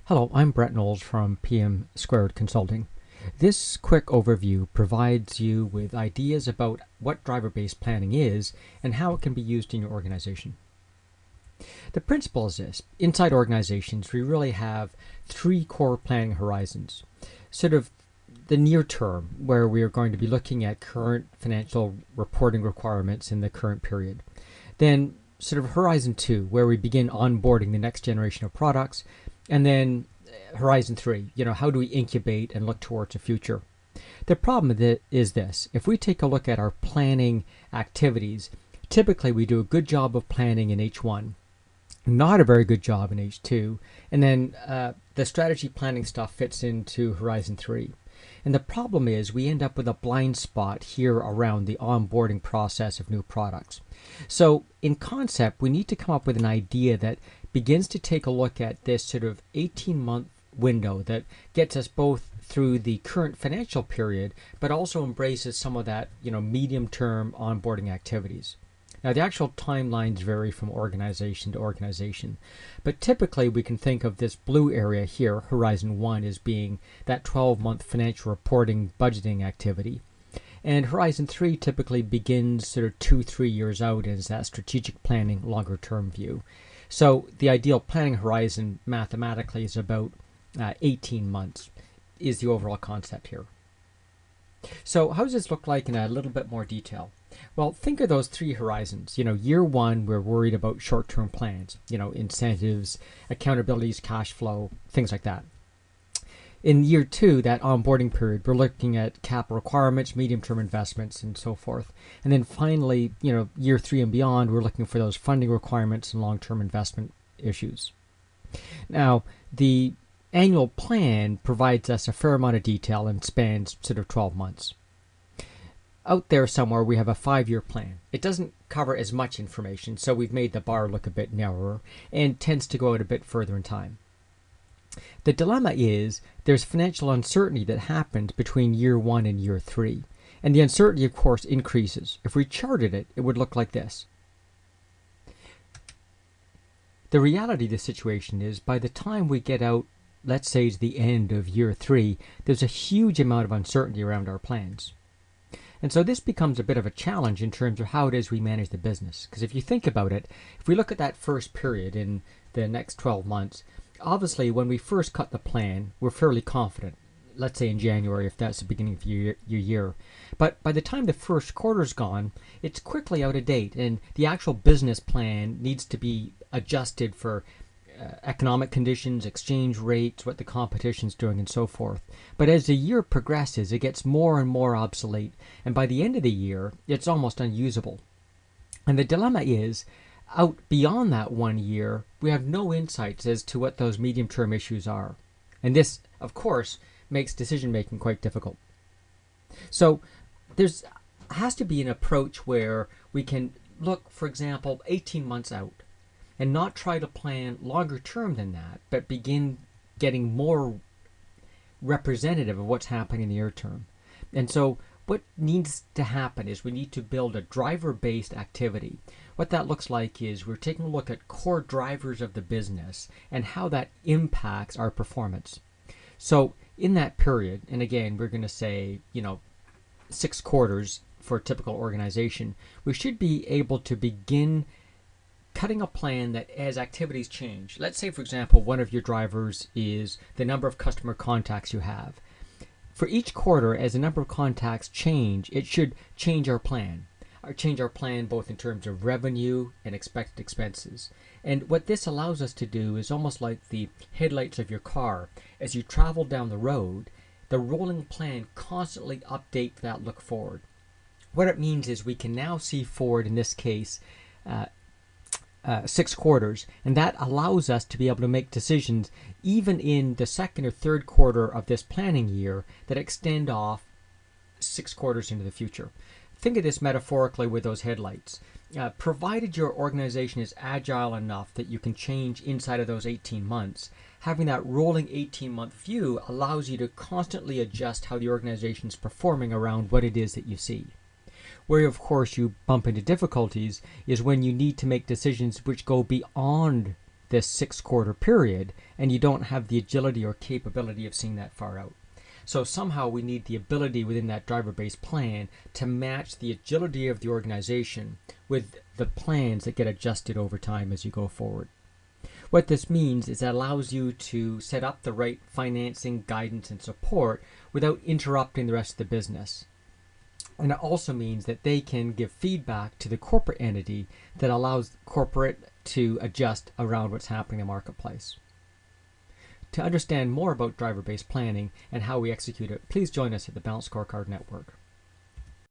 Hello, I'm Brett Knowles from PM Squared Consulting. This quick overview provides you with ideas about what driver-based planning is and how it can be used in your organization. The principle is this. Inside organizations, we really have three core planning horizons. Sort of the near term, where we are going to be looking at current financial reporting requirements in the current period. Then sort of Horizon 2, where we begin onboarding the next generation of products. And then Horizon 3, how do we incubate and look towards the future? The problem is this. If we take a look at our planning activities, typically we do a good job of planning in H1, not a very good job in H2, and then the strategy planning stuff fits into Horizon 3. And the problem is we end up with a blind spot here around the onboarding process of new products. So in concept, we need to come up with an idea that begins to take a look at this sort of 18-month window that gets us both through the current financial period, but also embraces some of that, medium-term onboarding activities. Now, the actual timelines vary from organization to organization, but typically we can think of this blue area here, Horizon 1, as being that 12-month financial reporting budgeting activity. And Horizon 3 typically begins sort of 2-3 years out as that strategic planning longer-term view. So the ideal planning horizon mathematically is about 18 months is the overall concept here. So how does this look like in a little bit more detail? Well, think of those three horizons. Year one, we're worried about short-term plans, incentives, accountabilities, cash flow, things like that. In year two, that onboarding period, we're looking at capital requirements, medium-term investments, and so forth. And then finally, year three and beyond, we're looking for those funding requirements and long-term investment issues. Now, the annual plan provides us a fair amount of detail and spans sort of 12 months. Out there somewhere, we have a 5-year plan. It doesn't cover as much information, so we've made the bar look a bit narrower and tends to go out a bit further in time. The dilemma is there's financial uncertainty that happens between year 1 and year 3. And the uncertainty, of course, increases. If we charted it, it would look like this. The reality of the situation is by the time we get out, let's say to the end of year 3, there's a huge amount of uncertainty around our plans. And so this becomes a bit of a challenge in terms of how it is we manage the business. Because if you think about it, if we look at that first period in the next 12 months, obviously when we first cut the plan, we're fairly confident. Let's say in January, if that's the beginning of your year. But by the time the first quarter's gone, it's quickly out of date. And the actual business plan needs to be adjusted for economic conditions, exchange rates, what the competition's doing, and so forth. But as the year progresses, it gets more and more obsolete. And by the end of the year, it's almost unusable. And the dilemma is, out beyond that 1 year, we have no insights as to what those medium-term issues are. And this, of course, makes decision-making quite difficult. So there's has to be an approach where we can look, for example, 18 months out and not try to plan longer term than that, but begin getting more representative of what's happening in the near term. And so what needs to happen is we need to build a driver-based activity. What that looks like is we're taking a look at core drivers of the business and how that impacts our performance. So in that period, and again, we're going to say, 6 quarters for a typical organization, we should be able to begin cutting a plan that as activities change. Let's say, for example, one of your drivers is the number of customer contacts you have. For each quarter, as the number of contacts change, it should change our plan. Change our plan both in terms of revenue and expected expenses. And what this allows us to do is almost like the headlights of your car. As you travel down the road, the rolling plan constantly updates that look forward. What it means is we can now see forward, in this case, 6 quarters, and that allows us to be able to make decisions even in the second or third quarter of this planning year that extend off 6 quarters into the future. Think of this metaphorically with those headlights. Provided your organization is agile enough that you can change inside of those 18 months, having that rolling 18-month view allows you to constantly adjust how the organization is performing around what it is that you see. Where, of course, you bump into difficulties is when you need to make decisions which go beyond this 6-quarter period, and you don't have the agility or capability of seeing that far out. So somehow we need the ability within that driver-based plan to match the agility of the organization with the plans that get adjusted over time as you go forward. What this means is it allows you to set up the right financing, guidance, and support without interrupting the rest of the business. And it also means that they can give feedback to the corporate entity that allows corporate to adjust around what's happening in the marketplace. To understand more about driver-based planning and how we execute it, please join us at the Balanced Scorecard Network.